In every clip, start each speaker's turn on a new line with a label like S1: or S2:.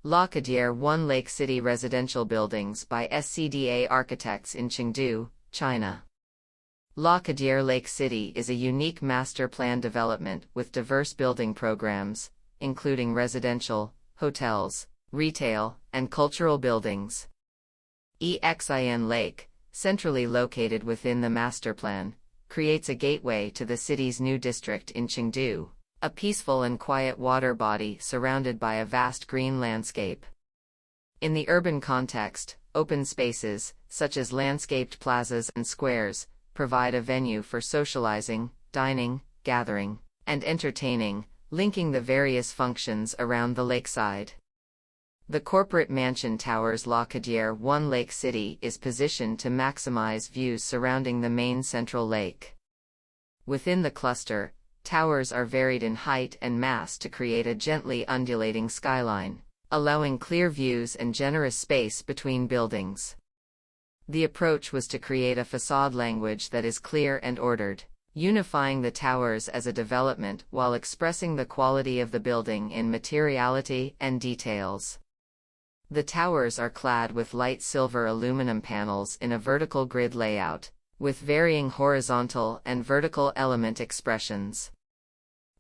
S1: Cadiere Lake City residential buildings by SCDA architects in Chengdu, China. Cadiere Lake City is a unique master plan development with diverse building programs, including residential, hotels, retail, and cultural buildings. Xin Lake, centrally located within the master plan, creates a gateway to the city's new district in Chengdu, a peaceful and quiet water body surrounded by a vast green landscape. In the urban context, open spaces, such as landscaped plazas and squares, provide a venue for socializing, dining, gathering, and entertaining, linking the various functions around the lakeside. The corporate mansion towers Cadiere Lake City is positioned to maximize views surrounding the main central lake. Within the cluster, towers are varied in height and mass to create a gently undulating skyline, allowing clear views and generous space between buildings. The approach was to create a facade language that is clear and ordered, unifying the towers as a development while expressing the quality of the building in materiality and details. The towers are clad with light silver aluminum panels in a vertical grid layout, with varying horizontal and vertical element expressions.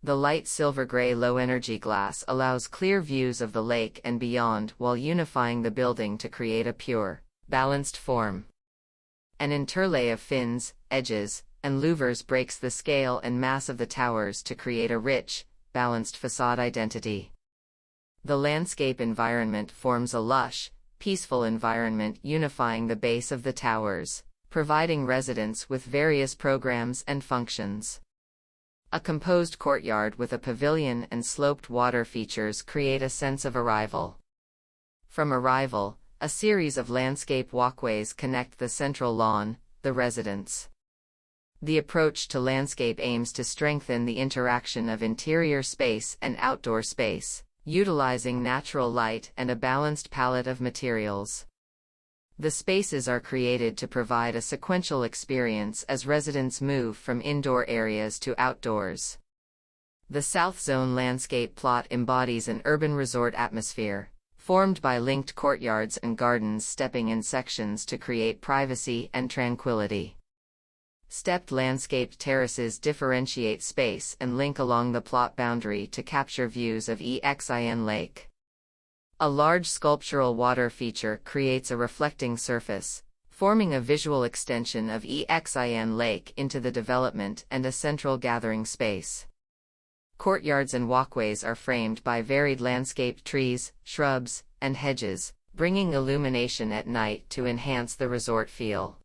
S1: The light silver-gray low-energy glass allows clear views of the lake and beyond while unifying the building to create a pure, balanced form. An interlay of fins, edges, and louvers breaks the scale and mass of the towers to create a rich, balanced facade identity. The landscape environment forms a lush, peaceful environment unifying the base of the towers, providing residents with various programs and functions. A composed courtyard with a pavilion and sloped water features create a sense of arrival. From arrival, a series of landscape walkways connect the central lawn, the residents. The approach to landscape aims to strengthen the interaction of interior space and outdoor space, utilizing natural light and a balanced palette of materials. The spaces are created to provide a sequential experience as residents move from indoor areas to outdoors. The South Zone landscape plot embodies an urban resort atmosphere, formed by linked courtyards and gardens stepping in sections to create privacy and tranquility. Stepped landscaped terraces differentiate space and link along the plot boundary to capture views of Xin Lake. A large sculptural water feature creates a reflecting surface, forming a visual extension of Xin Lake into the development and a central gathering space. Courtyards and walkways are framed by varied landscaped trees, shrubs, and hedges, bringing illumination at night to enhance the resort feel.